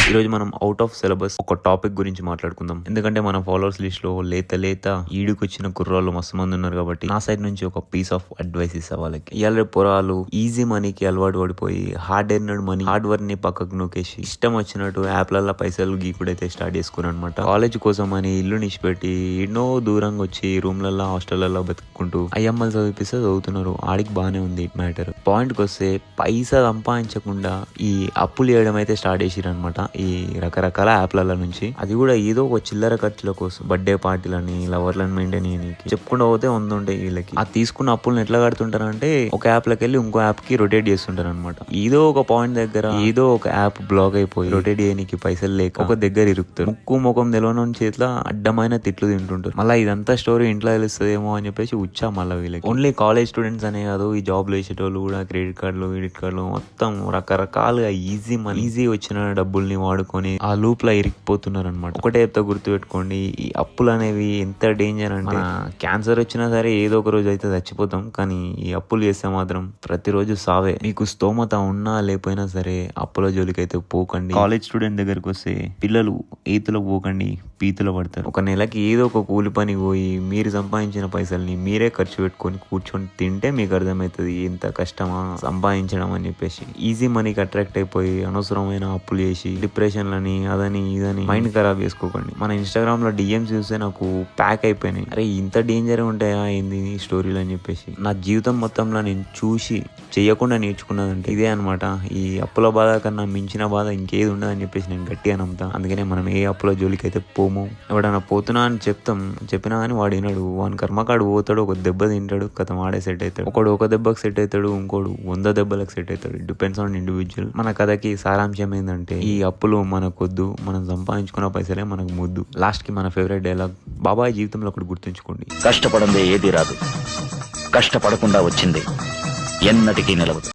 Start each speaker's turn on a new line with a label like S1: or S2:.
S1: ఈ రోజు మనం అవుట్ ఆఫ్ సిలబస్ ఒక టాపిక్ గురించి మాట్లాడుకుందాం. ఎందుకంటే మన ఫాలోవర్స్ లిస్ట్ లో లేత ఈడుకొచ్చిన కుర్రాళ్ళు మస్తు మంది ఉన్నారు కాబట్టి నా సైడ్ నుంచి ఒక పీస్ ఆఫ్ అడ్వైస్ ఇస్తా వాళ్ళకి. ఇవాళ పొరాలు ఈజీ మనీకి అలవాటు పడిపోయి hard earned money hard work ని పక్కకు నొక్కేసి ఇష్టం వచ్చినట్టు యాప్లలో పైసలు గీకుడైతే స్టార్ట్ చేసుకున్నారు అనమాట. కాలేజ్ కోసం అని ఇల్లు నిష్పెట్టి ఎన్నో దూరంగా వచ్చి రూమ్లలో హాస్టల్లో బతుకుంటూ అయ్యమ్మలు చదివిపిస్తే చదువుతున్నారు. ఆడికి బానే ఉంది మ్యాటర్. పాయింట్ కి వస్తే పైసా సంపాదించకుండా ఈ అప్పులు చేయడం అయితే స్టార్ట్ చేసిరు అనమాట. ఈ రకరకాల యాప్ల నుంచి. అది కూడా ఏదో ఒక చిల్లర ఖర్చుల కోసం, బర్త్డే పార్టీలని, లవర్లను మెయింటైన్ చేయడానికి చెప్పుకుంటూ పోతే ఉంటాయి వీళ్ళకి. ఆ తీసుకున్న అప్పులను ఎట్లా కడుతుంటారంటే ఒక యాప్ లకి వెళ్ళి ఇంకో యాప్ కి రొటేట్ చేస్తుంటారు అనమాట. ఏదో ఒక పాయింట్ దగ్గర ఏదో ఒక యాప్ బ్లాక్ అయిపోయి రొటేట్ చేయడానికి పైసలు లేక ఒక దగ్గర ఇరుకుతారు. ముక్కు ముఖం తెలవని చేతిలో అడ్డమైన తిట్లు తింటుంటారు. మళ్ళీ ఇదంతా స్టోరీ ఇంట్లో తెలుస్తుందేమో అని చెప్పేసి ఉచ్చా మళ్ళీ వీళ్ళకి. ఓన్లీ కాలేజ్ స్టూడెంట్స్ అనే కాదు, ఈ జాబ్లు వేసేటోళ్ళు కూడా క్రెడిట్ కార్డులు మొత్తం రకరకాలుగా ఈజీ వచ్చిన డబ్బుల్ని వాడుకొని ఆ లూప్ లో ఇరికిపోతున్నారు అనమాట. ఒకటే చెప్తా, గుర్తుపెట్టుకోండి, ఈ అప్పులు అనేవి ఎంత డేంజర్ అంటే క్యాన్సర్ వచ్చినా సరే ఏదో ఒక రోజు అయితే చచ్చిపోతాం, కానీ ఈ అప్పులు చేస్తే మాత్రం ప్రతిరోజు సావే. మీకు స్తోమత ఉన్నా లేకపోయినా సరే అప్పుల జోలికి అయితే పోకండి. కాలేజ్ స్టూడెంట్ దగ్గరికి వస్తే పిల్లలు ఈతలో పోకండి, పీతులో పడతారు. ఒక నెలకి ఏదో ఒక కూలి పని పోయి మీరు సంపాదించిన పైసల్ని మీరే ఖర్చు పెట్టుకొని కూర్చొని తింటే మీకు అర్థమవుతుంది ఎంత కష్టమా సంపాదించడం అని చెప్పేసి. ఈజీ మనీకి అట్రాక్ట్ అయిపోయి అనవసరమైన అప్పులు చేసి డిప్రెషన్లని అదని ఇదని మైండ్ ఖరాబ్ చేసుకోకండి. మన ఇన్స్టాగ్రామ్ లో డిఎంస్ చూస్తే నాకు ప్యాక్ అయిపోయినాయి. అరే ఇంత డేంజర్ ఉంటాయా ఏంది స్టోరీలు అని చెప్పేసి. నా జీవితం మొత్తంలో నేను చూసి చెయ్యకుండా నేర్చుకున్నదంటే ఇదే అనమాట. ఈ అప్పుల బాధ కన్నా మించిన బాధ ఇంకేది ఉండదని చెప్పేసి నేను గట్టిగా నమ్ముతా. అందుకనే మనం ఏ అప్పుల జోలికి అయితే పోము. ఎవడన్నా పోతున్నా అని చెప్పినా కానీ వాడు వినడు. వాని కర్మకాడు పోతాడు, ఒక దెబ్బ తింటాడు, కథ వాడే సెట్ అవుతాడు. ఒకడు ఒక దెబ్బకి సెట్ అవుతాడు, ఇంకోడు 100 దెబ్బలకు సెట్ అవుతాడు. Depends on individual. మన కథకి సారాంశం ఏంటంటే ఈ అప్పులు మనకొద్దు, మనం సంపాదించుకున్న పైసలే మనకు ముద్దు. లాస్ట్ కి మన ఫేవరెట్ డైలాగ్ బాబాయ్ జీవితంలో ఒకటి గుర్తుంచుకోండి,
S2: కష్టపడందే ఏది రాదు, కష్టపడకుండా వచ్చింది ఎన్నటికీ నిలవదు.